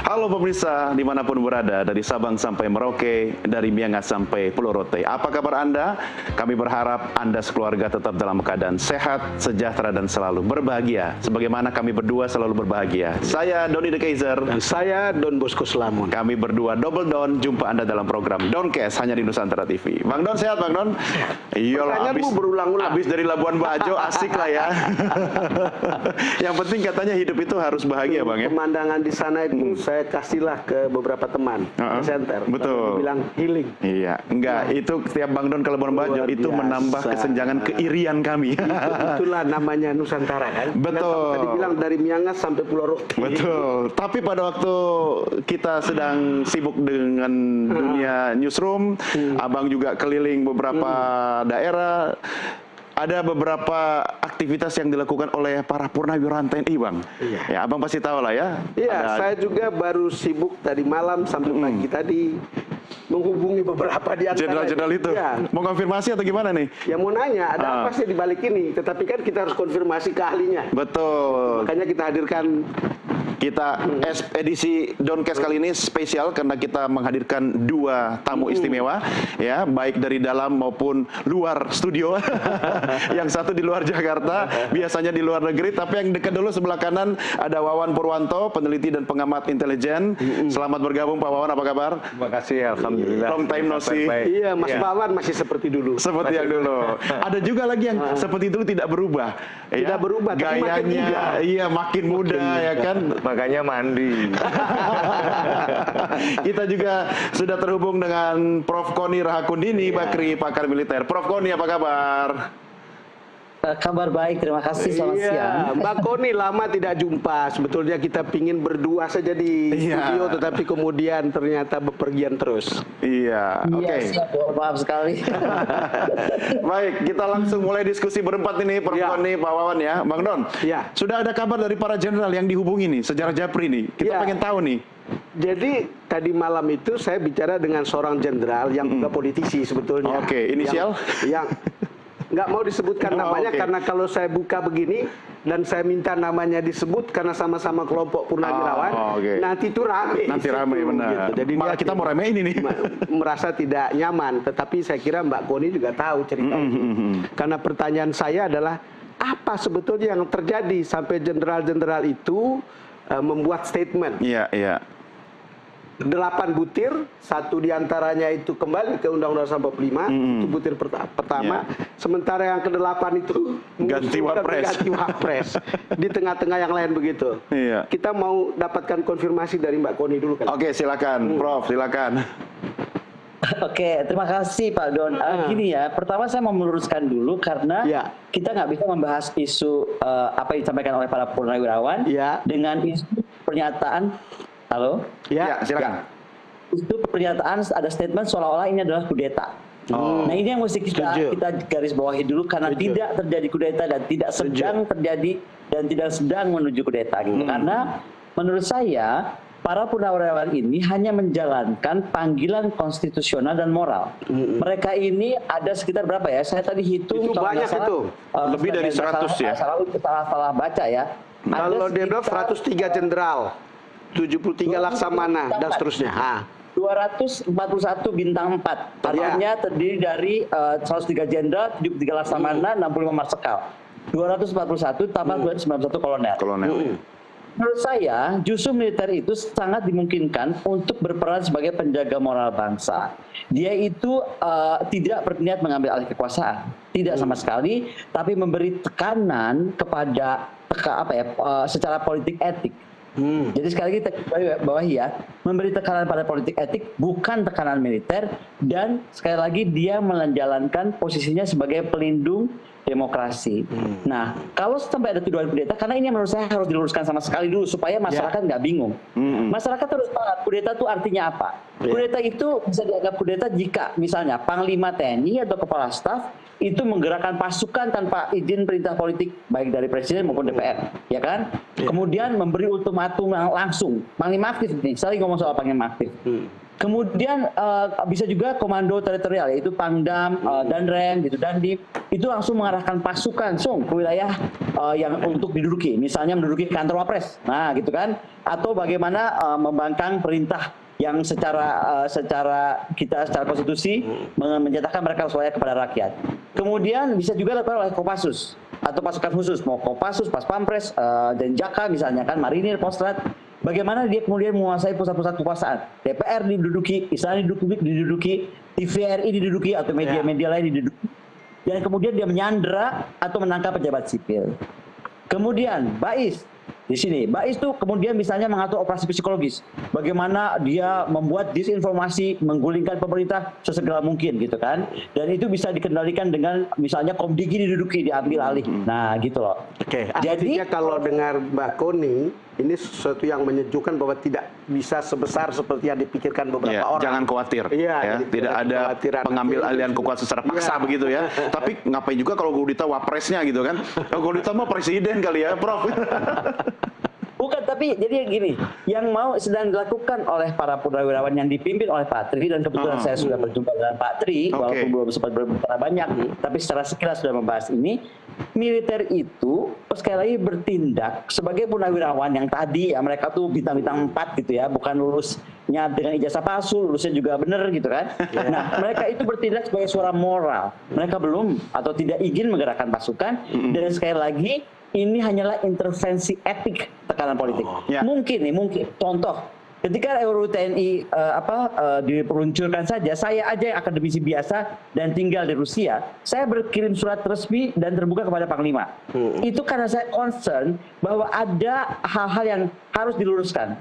Halo pemirsa, dimanapun berada, dari Sabang sampai Merauke, dari Miangas sampai Pulau Rote. Apa kabar Anda? Kami berharap Anda sekeluarga tetap dalam keadaan sehat, sejahtera, dan selalu berbahagia. Sebagaimana kami berdua selalu berbahagia. Saya Doni The Kaiser. Dan saya Don Bosco Slamun. Kami berdua double Don, jumpa Anda dalam program Doncast hanya di Nusantara TV. Bang Don, sehat Bang Don? Iyalah, Pertanyaanmu berulang-ulang. Habis dari Labuan Bajo, asik lah ya. Yang penting katanya hidup itu harus bahagia Bang ya. Pemandangan di sana itu saya kasihlah ke beberapa teman center. Betul. Bilang healing. Iya, enggak, itu setiap Bang Don ke Labuan Bajo itu menambah kesenjangan keirian kami. Itulah namanya Nusantara kan. Betul. Tadi bilang dari Miangas sampai Pulau Rote. Betul. Tapi pada waktu kita sedang sibuk dengan dunia newsroom, Abang juga keliling beberapa daerah. Ada beberapa aktivitas yang dilakukan oleh para purnawirawan TNI, Bang. Iya. Ya, Abang pasti tahu lah ya. Iya, saya juga baru sibuk tadi malam sampai pagi tadi menghubungi beberapa di antara Jenderal-jenderal itu. Ya. Mau konfirmasi atau gimana nih? Ya mau nanya, ada apa sih di balik ini? Tetapi kan kita harus konfirmasi ke ahlinya. Betul. Makanya kita hadirkan Kita edisi Doncast kali ini spesial karena kita menghadirkan dua tamu istimewa, ya, baik dari dalam maupun luar studio. Yang satu di luar Jakarta, biasanya di luar negeri, tapi yang dekat dulu sebelah kanan ada Wawan Purwanto, peneliti dan pengamat intelijen. Selamat bergabung Pak Wawan, apa kabar? Terima kasih, alhamdulillah. Long time no see. Iya, Mas Wawan masih seperti dulu. Seperti yang dulu. Ada juga lagi yang seperti dulu tidak berubah. Tidak berubah, tapi makin muda. Gayanya, iya makin muda ya kan. Makanya mandi. Kita juga sudah terhubung dengan Prof. Koni Rahakundini, Bakri, pakar militer. Prof. Koni, apa kabar? Kabar baik, terima kasih, selamat siang. Mbak Koni lama tidak jumpa. Sebetulnya kita pingin berdua saja di studio, tetapi kemudian ternyata bepergian terus. Iya, oke. Siap, maaf sekali. Baik, kita langsung mulai diskusi berempat ini, Prof. Koni, Pak Wawan ya. Bang Don, sudah ada kabar dari para jenderal yang dihubungi nih, sejarah Japri nih. Kita pengen tahu nih. Jadi tadi malam itu saya bicara dengan seorang jenderal yang juga politisi sebetulnya. Oke, inisial? Yang nggak mau disebutkan namanya karena kalau saya buka begini dan saya minta namanya disebut karena sama-sama kelompok purnawirawan, nanti itu rame. Nanti rame, benar. Gitu. Jadi malah kita mau ramein ini nih. Merasa tidak nyaman, tetapi saya kira Mbak Koni juga tahu cerita itu. Karena pertanyaan saya adalah apa sebetulnya yang terjadi sampai jenderal-jenderal itu membuat statement. Iya, iya. 8 butir, satu diantaranya itu kembali ke Undang-Undang 45, itu butir pertama. Sementara yang ke-8 itu ganti wapres. Di tengah-tengah yang lain begitu. Iya. Kita mau dapatkan konfirmasi dari Mbak Koni dulu kan. Oke, silakan, Prof, silakan. Oke, terima kasih Pak Don. Gini ya, pertama saya mau meluruskan dulu karena kita nggak bisa membahas isu apa yang disampaikan oleh para purnawirawan dengan isu pernyataan. Halo? Ya, silakan. Itu pernyataan ada statement seolah-olah ini adalah kudeta. Nah ini yang mesti kita garis bawahi dulu karena tidak terjadi kudeta dan tidak sedang terjadi dan tidak sedang menuju kudeta gitu. Karena menurut saya para purnawirawan ini hanya menjalankan panggilan konstitusional dan moral. Mereka ini ada sekitar berapa ya? Saya tadi hitung. Itu banyak itu. Lebih dari 100 ya? Salah baca ya. Kalau dia bilang 103 jenderal, 73 laksamana, dan seterusnya. 241 bintang 4. Artinya terdiri dari 103 jenderal, 73 laksamana, 65 marsekal. 241 tambah 291 kolonel. Menurut saya, justru militer itu sangat dimungkinkan untuk berperan sebagai penjaga moral bangsa. Dia itu tidak berniat mengambil alih kekuasaan, tidak sama sekali, tapi memberi tekanan kepada secara politik etik. Jadi sekali lagi bawahi ya, memberi tekanan pada politik etik bukan tekanan militer, dan sekali lagi dia menjalankan posisinya sebagai pelindung demokrasi. Nah, kalau sampai ada tuduhan kudeta, karena ini menurut saya harus diluruskan sama sekali dulu supaya masyarakat nggak bingung. Masyarakat harus paham kudeta itu artinya apa. Kudeta itu bisa dianggap kudeta jika misalnya Panglima TNI atau Kepala Staf itu menggerakkan pasukan tanpa izin perintah politik baik dari Presiden maupun DPR, ya kan? Kemudian memberi ultimatum langsung. Panglima aktif nih, saya ngomong soal Panglima aktif. Kemudian bisa juga komando teritorial, yaitu Pangdam, Danrem, gitu, Dandim, itu langsung mengarahkan pasukan ke wilayah yang untuk diduduki, misalnya menduduki kantor Wapres, nah gitu kan, atau bagaimana membangkang perintah yang secara konstitusi menyatakan mereka sesuai kepada rakyat. Kemudian bisa juga dilakukan oleh Kopassus atau pasukan khusus, mau Kopassus, Pas Pampres, Denjaka misalnya kan, Marinir, Postrat. Bagaimana dia kemudian menguasai pusat-pusat kekuasaan. DPR diduduki, Istana diduduki, TVRI diduduki, atau media-media lain diduduki. Dan kemudian dia menyandera atau menangkap pejabat sipil. Kemudian BAIS di sini, BAIS itu kemudian misalnya mengatur operasi psikologis. Bagaimana dia membuat disinformasi, menggulingkan pemerintah sesegera mungkin gitu kan. Dan itu bisa dikendalikan dengan misalnya Komdigi diduduki, diambil alih. Nah gitu loh. Oke, Jadi artinya kalau dengar Mbak Koni, ini sesuatu yang menyejukkan bahwa tidak bisa sebesar seperti yang dipikirkan beberapa orang. Jangan khawatir, Iya, ya. jadi Tidak ada pengambil alihan kekuasaan secara paksa begitu ya. Tapi ngapain juga kalau Gudita wapresnya gitu kan? Kalau Gudita mah presiden kali ya, Prof. Bukan, tapi jadi gini, yang mau sedang dilakukan oleh para purnawirawan yang dipimpin oleh Pak Tri, dan kebetulan saya sudah berjumpa dengan Pak Tri, walaupun belum sempat berbicara banyak nih, tapi secara sekilas sudah membahas ini. Militer itu sekali lagi bertindak sebagai purnawirawan yang tadi ya, mereka tuh bintang-bintang 4 gitu ya, bukan lulusnya dengan ijazah palsu, lulusnya juga benar gitu kan. Nah, mereka itu bertindak sebagai suara moral. Mereka belum atau tidak ingin menggerakkan pasukan, dan sekali lagi ini hanyalah intervensi etik tekanan politik. Mungkin contoh, ketika RUU TNI dipeluncurkan saja, saya aja yang akademisi biasa dan tinggal di Rusia, saya berkirim surat resmi dan terbuka kepada Panglima. Itu karena saya concern bahwa ada hal-hal yang harus diluruskan.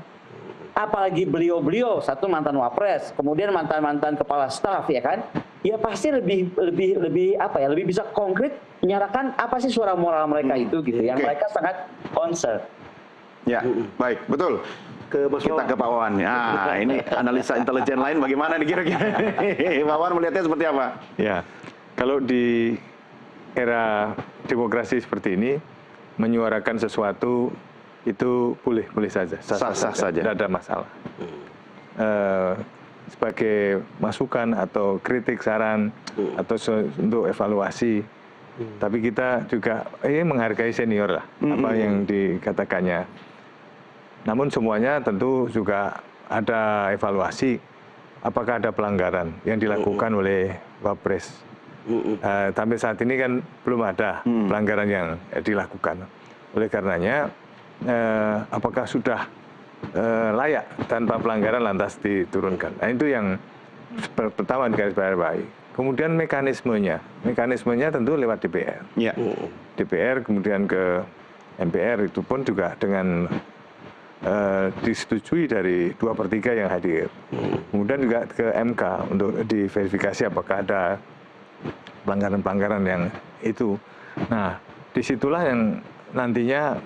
Apalagi beliau satu mantan wapres, kemudian mantan kepala staf ya kan, ya pasti lebih bisa konkret menyatakan apa sih suara moral mereka itu gitu, yang mereka sangat concern. Ya, baik, betul. Kita ke Pak Wawan. Nah, ini analisa intelijen lain bagaimana nih kira-kira? Pak Wawan melihatnya seperti apa? Ya, kalau di era demokrasi seperti ini, menyuarakan sesuatu itu boleh saja, sah-sah saja, tidak ada masalah. Sebagai masukan atau kritik, saran atau untuk evaluasi, tapi kita juga menghargai senior lah, apa yang dikatakannya. Namun semuanya tentu juga ada evaluasi, apakah ada pelanggaran yang dilakukan oleh Wapres. Sampai saat ini kan belum ada pelanggaran yang dilakukan. Oleh karenanya, apakah sudah layak tanpa pelanggaran lantas diturunkan. Nah, itu yang pertama digarisbawahi. Kemudian mekanismenya tentu lewat DPR. Ya. DPR kemudian ke MPR, itu pun juga dengan disetujui dari 2/3 yang hadir. Kemudian juga ke MK untuk diverifikasi apakah ada pelanggaran-pelanggaran yang itu. Nah, disitulah yang nantinya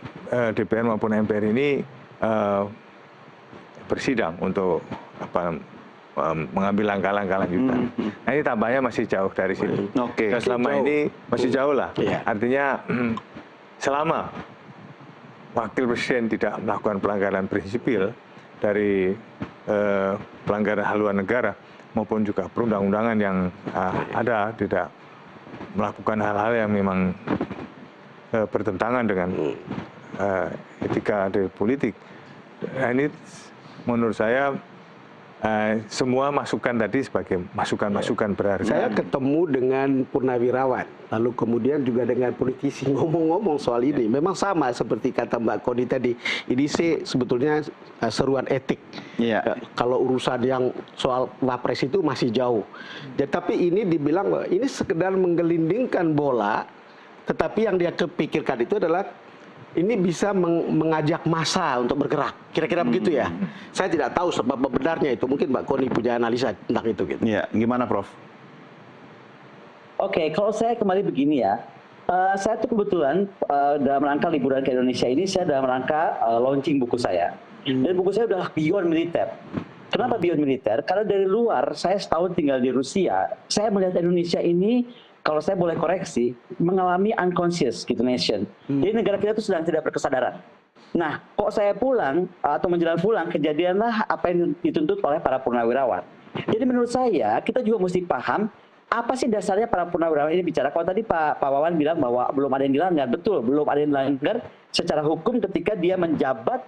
DPR maupun MPR ini bersidang untuk mengambil langkah-langkah lanjutan. Nah, ini tampaknya masih jauh dari situ. Dan selama ini masih jauh lah. Artinya selama Wakil Presiden tidak melakukan pelanggaran prinsipil dari pelanggaran haluan negara maupun juga perundang-undangan yang ada, tidak melakukan hal-hal yang memang bertentangan dengan etika dari politik. Nah, ini menurut saya semua masukan tadi sebagai masukan-masukan berharga. Saya ketemu dengan purnawirawan, lalu kemudian juga dengan politisi ngomong-ngomong soal ini. Memang sama seperti kata Mbak Koni tadi. Ini sih sebetulnya seruan etik. Kalau urusan yang soal wapres itu masih jauh. Tapi ini dibilang bahwa ini sekedar menggelindingkan bola, tetapi yang dia kepikirkan itu adalah ini bisa mengajak massa untuk bergerak. Kira-kira begitu ya. Saya tidak tahu sebab benarnya itu. Mungkin Mbak Koni punya analisa tentang itu. Gitu. Ya, gimana Prof? Oke, kalau saya kembali begini ya. Saya tuh kebetulan dalam rangka liburan ke Indonesia ini, saya dalam rangka launching buku saya. Dan buku saya udah beyond militer. Kenapa beyond militer? Karena dari luar, saya setahun tinggal di Rusia, saya melihat Indonesia ini, kalau saya boleh koreksi, mengalami unconscious gitu nation. Jadi negara kita itu sedang tidak berkesadaran. Nah, kok saya pulang atau menjelang pulang, kejadianlah apa yang dituntut oleh para purnawirawan. Jadi menurut saya, kita juga mesti paham apa sih dasarnya para purnawirawan ini bicara. Kalau tadi Pak Wawan bilang bahwa belum ada yang dilanggar, betul, belum ada yang dilanggar secara hukum ketika dia menjabat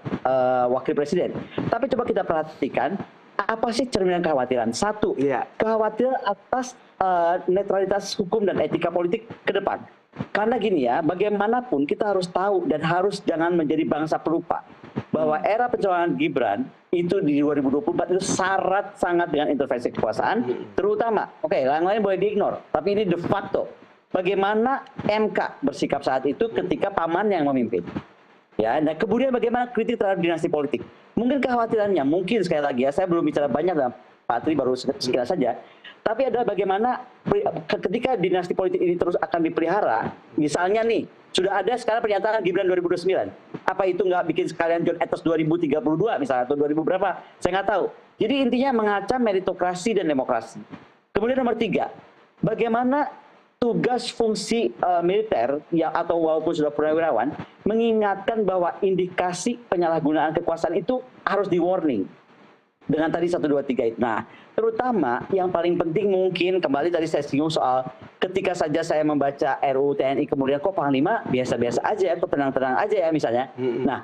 wakil presiden. Tapi coba kita perhatikan, apa sih cerminan kekhawatiran? Satu, kekhawatiran atas netralitas hukum dan etika politik ke depan. Karena gini ya, bagaimanapun kita harus tahu dan harus jangan menjadi bangsa pelupa bahwa era pencalonan Gibran itu di 2024 itu syarat sangat dengan intervensi kekuasaan, terutama, yang lain boleh diignore, tapi ini de facto. Bagaimana MK bersikap saat itu ketika paman yang memimpin. Ya, dan kemudian bagaimana kritik terhadap dinasti politik. Mungkin kekhawatirannya, mungkin sekali lagi ya, saya belum bicara banyak dalam Pak Tri, baru sekilas saja. Tapi adalah bagaimana ketika dinasti politik ini terus akan dipelihara, misalnya nih, sudah ada sekarang pernyataan Gibran 2029. Apa itu nggak bikin sekalian John Ethos 2032 misalnya, atau 2000 berapa, saya nggak tahu. Jadi intinya mengancam meritokrasi dan demokrasi. Kemudian nomor 3, bagaimana tugas fungsi militer yang atau walaupun sudah purnawirawan mengingatkan bahwa indikasi penyalahgunaan kekuasaan itu harus di warning dengan tadi 1, 2, 3 itu. Nah, terutama yang paling penting mungkin kembali tadi saya singgung soal ketika saja saya membaca RUU TNI kemudian kok Panglima biasa-biasa aja ya, atau tenang-tenang aja ya misalnya. Nah,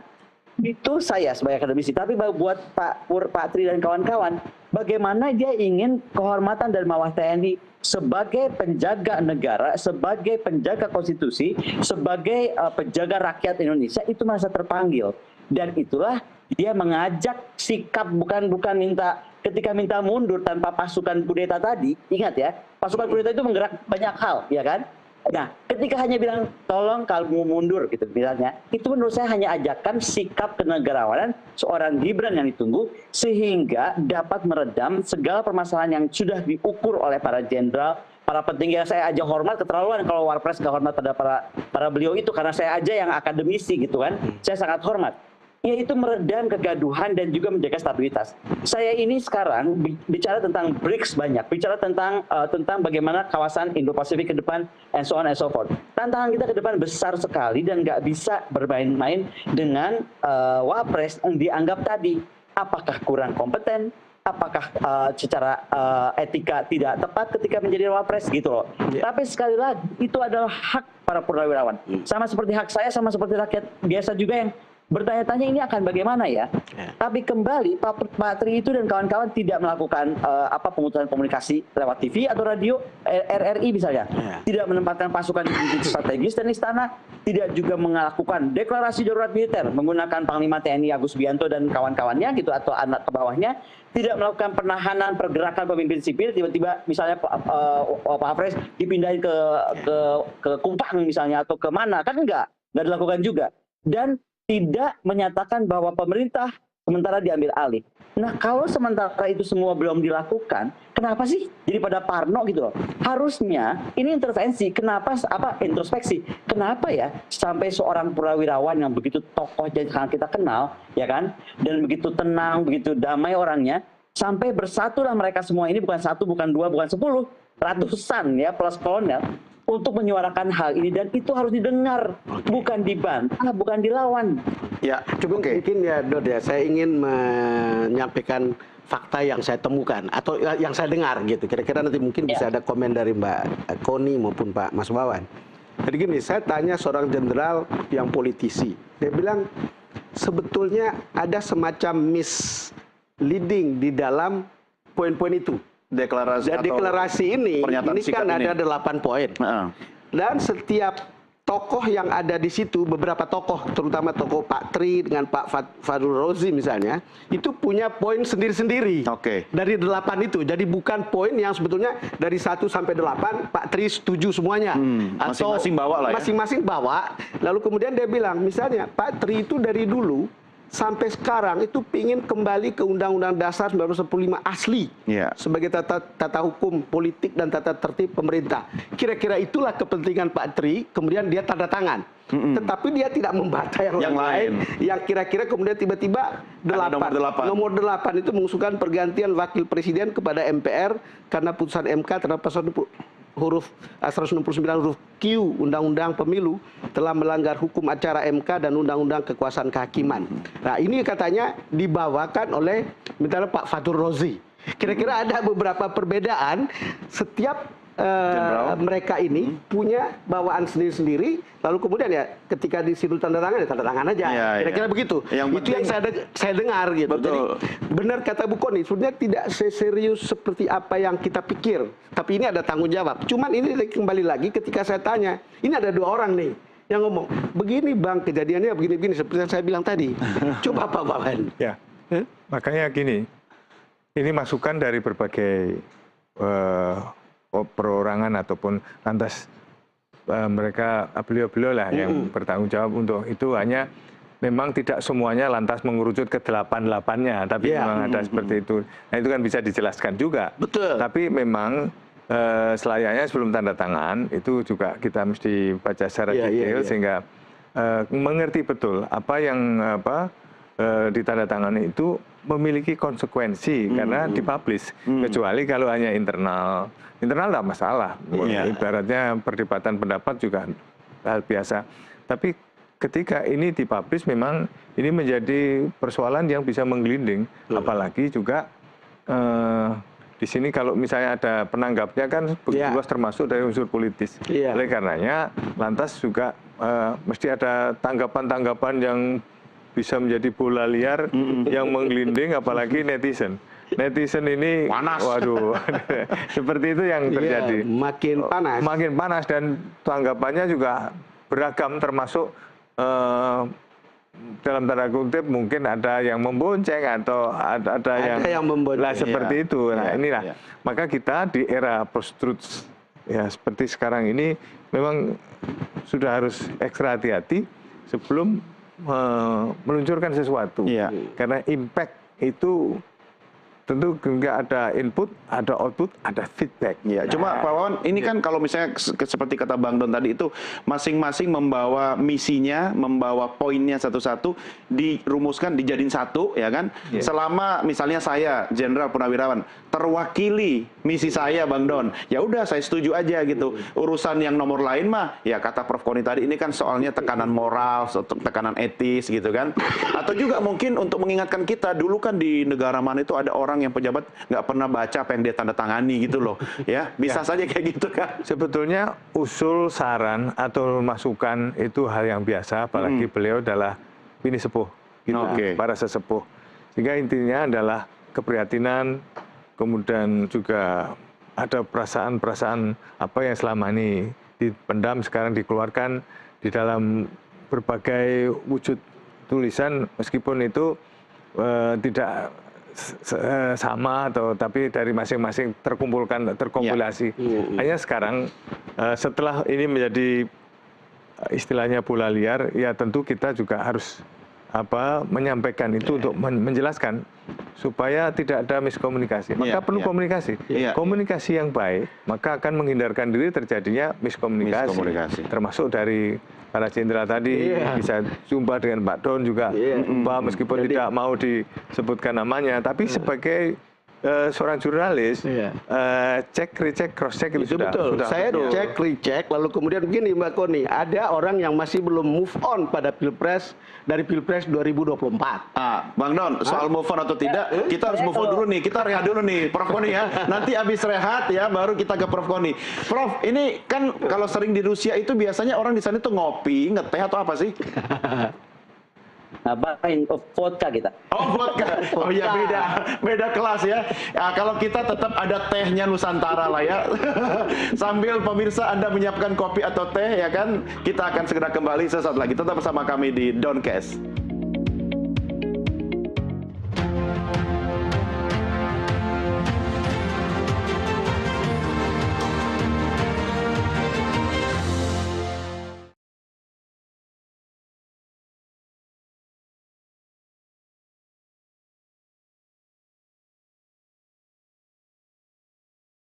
itu saya sebagai akademisi, tapi buat Pak Tri dan kawan-kawan, bagaimana dia ingin kehormatan dan marwah TNI sebagai penjaga negara, sebagai penjaga konstitusi, sebagai penjaga rakyat Indonesia itu merasa terpanggil. Dan itulah dia mengajak sikap, bukan minta, ketika minta mundur tanpa pasukan kudeta tadi, ingat ya, pasukan kudeta itu menggerak banyak hal, ya kan? Nah, ketika hanya bilang tolong kamu mundur gitu misalnya, itu menurut saya hanya ajakan sikap kenegarawanan seorang Gibran yang ditunggu sehingga dapat meredam segala permasalahan yang sudah diukur oleh para jenderal, para petinggi yang saya aja hormat, keterlaluan kalau Warpres nggak hormat pada para beliau itu, karena saya aja yang akademisi gitu kan, saya sangat hormat. Yaitu meredam kegaduhan dan juga menjaga stabilitas. Saya ini sekarang bicara tentang BRICS banyak, bicara tentang bagaimana kawasan Indo-Pasifik ke depan, and so on and so forth. Tantangan kita ke depan besar sekali dan nggak bisa bermain-main dengan Wapres yang dianggap tadi. Apakah kurang kompeten? Apakah secara etika tidak tepat ketika menjadi Wapres gitu loh. Tapi sekali lagi, itu adalah hak para purnawirawan. Sama seperti hak saya, sama seperti rakyat biasa juga yang bertanya-tanya ini akan bagaimana ya. Tapi kembali Pak Tri itu dan kawan-kawan tidak melakukan pemutusan komunikasi lewat TV atau radio RRI misalnya. Tidak menempatkan pasukan di titik strategis dan istana, tidak juga melakukan deklarasi darurat militer menggunakan Panglima TNI Agus Bianto dan kawan-kawannya gitu atau anak ke bawahnya, tidak melakukan penahanan pergerakan pemimpin sipil, tiba-tiba misalnya Pak Apres dipindahin ke Kumpang misalnya atau ke mana, kan enggak dilakukan juga. Dan tidak menyatakan bahwa pemerintah sementara diambil alih. Nah, kalau sementara itu semua belum dilakukan, kenapa sih jadi pada parno gitu loh? Harusnya ini intervensi. Kenapa introspeksi? Kenapa ya sampai seorang purnawirawan yang begitu tokoh yang kita kenal, ya kan, dan begitu tenang, begitu damai orangnya, sampai bersatulah mereka semua ini, bukan 1, bukan 2, bukan 10, ratusan ya plus kolonel, untuk menyuarakan hal ini, dan itu harus didengar, bukan dibantah, bukan dilawan. Ya, cukup mungkin ya Dod ya, saya ingin menyampaikan fakta yang saya temukan atau yang saya dengar gitu. Kira-kira nanti mungkin bisa ada komen dari Mbak Koni maupun Pak Mas Wawan. Jadi gini, saya tanya seorang jenderal yang politisi, dia bilang sebetulnya ada semacam misleading di dalam poin-poin itu. Deklarasi ini kan ada 8 poin. Dan setiap tokoh yang ada di situ, beberapa tokoh, terutama tokoh Pak Tri dengan Pak Fadul Rozi misalnya, itu punya poin sendiri-sendiri. Dari 8 itu. Jadi bukan poin yang sebetulnya dari 1 sampai 8 Pak Tri setuju semuanya. Masing-masing bawa lah ya. Masing-masing bawa. Lalu kemudian dia bilang, misalnya Pak Tri itu dari dulu sampai sekarang itu pingin kembali ke Undang-Undang Dasar 1945 asli sebagai tata hukum politik dan tata tertib pemerintah. Kira-kira itulah kepentingan Pak Tri, kemudian dia tanda tangan. Tetapi dia tidak membantah yang lain. Yang kira-kira kemudian tiba-tiba nomor 8 itu mengusulkan pergantian wakil presiden kepada MPR karena putusan MK terhadap pasal huruf 169 huruf Q Undang-Undang Pemilu telah melanggar hukum acara MK dan Undang-Undang Kekuasaan Kehakiman. Nah, ini katanya dibawakan oleh misalnya Pak Fathur Rozi. Kira-kira ada beberapa perbedaan. Setiap mereka ini punya bawaan sendiri-sendiri, lalu kemudian ya ketika disitu tanda tangan ya tanda tangan aja. Kira-kira begitu. Itu yang saya dengar gitu. Betul. Jadi benar kata Bu Koni, sebenarnya tidak seserius seperti apa yang kita pikir. Tapi ini ada tanggung jawab. Cuman ini kembali lagi ketika saya tanya, ini ada 2 orang nih yang ngomong, begini Bang, kejadiannya begini-begini seperti yang saya bilang tadi. Coba Pak Wawan. Ya, makanya gini, ini masukan dari berbagai perorangan ataupun lantas mereka beliau-beliau lah yang bertanggung jawab untuk itu. Hanya memang tidak semuanya lantas mengerucut ke 8-8-nya, tapi memang ada seperti itu. Nah, itu kan bisa dijelaskan juga. Betul. Tapi memang selayaknya sebelum tanda tangan itu juga kita mesti baca secara detail sehingga mengerti betul apa yang ditandatangani itu memiliki konsekuensi karena dipublish. Kecuali kalau hanya internal tidak masalah. Ibaratnya perdebatan pendapat juga hal biasa. Tapi ketika ini dipublish memang ini menjadi persoalan yang bisa menggelinding. Apalagi juga di sini kalau misalnya ada penanggapnya kan begitu luas termasuk dari unsur politis. Oleh karenanya lantas juga mesti ada tanggapan-tanggapan yang bisa menjadi bola liar yang menggelinding, apalagi netizen. Netizen ini panas. Waduh, seperti itu yang terjadi. Makin panas. Makin panas dan tanggapannya juga beragam, termasuk dalam tanda kutip mungkin ada yang membonceng atau ada yang membonceng. Lah seperti itu. Nah, inilah. Maka kita di era post-truth ya seperti sekarang ini memang sudah harus ekstra hati-hati sebelum meluncurkan sesuatu. Karena impact itu tentu nggak ada input, ada output, ada feedback. Cuma Pak Wawan, ini kan kalau misalnya seperti kata Bang Don tadi itu masing-masing membawa misinya, membawa poinnya satu-satu, dirumuskan, dijadiin satu, ya kan? Selama misalnya saya, Jenderal Purnawirawan, terwakili misi saya, Bang Don, ya udah saya setuju aja gitu. Urusan yang nomor lain mah, ya kata Prof Koni tadi, ini kan soalnya tekanan moral, tekanan etis gitu kan? Atau juga mungkin untuk mengingatkan kita, dulu kan di negara mana itu ada orang yang pejabat nggak pernah baca apa yang dia tanda tangani gitu loh, ya bisa saja kayak gitu kan. Sebetulnya usul, saran atau masukan itu hal yang biasa, apalagi beliau adalah bini sepuh, gitu, para sesepuh. Sehingga intinya adalah keprihatinan, kemudian juga ada perasaan-perasaan apa yang selama ini dipendam sekarang dikeluarkan di dalam berbagai wujud tulisan, meskipun itu tidak sama tapi dari masing-masing terkompilasi. Hanya sekarang setelah ini menjadi istilahnya bola liar, ya tentu kita juga harus menyampaikan itu untuk menjelaskan supaya tidak ada miskomunikasi. Maka perlu komunikasi. Komunikasi yang baik maka akan menghindarkan diri terjadinya miskomunikasi. Termasuk dari para jenderal tadi bisa jumpa dengan Pak Don juga, meskipun tidak mau disebutkan namanya, tapi sebagai seorang jurnalis, cek, recheck, cross check itu sudah saya cek, recheck, lalu kemudian begini Mbak Koni, ada orang yang masih belum move on pada Pilpres dari Pilpres 2024. Bang Don, soal move on atau tidak, kita harus move on dulu nih, kita rehat dulu nih, Prof Koni ya. Nanti habis rehat ya, baru kita ke Prof Koni. Prof, ini kan kalau sering di Rusia itu biasanya orang di sana tuh ngopi, ngeteh atau apa sih? Vodka kita. Oh, vodka. Oh ya, beda kelas ya. Kalau kita tetap ada tehnya Nusantara lah ya. Sambil pemirsa Anda menyiapkan kopi atau teh ya kan, kita akan segera kembali sesaat lagi. Tetap bersama kami di Doncast.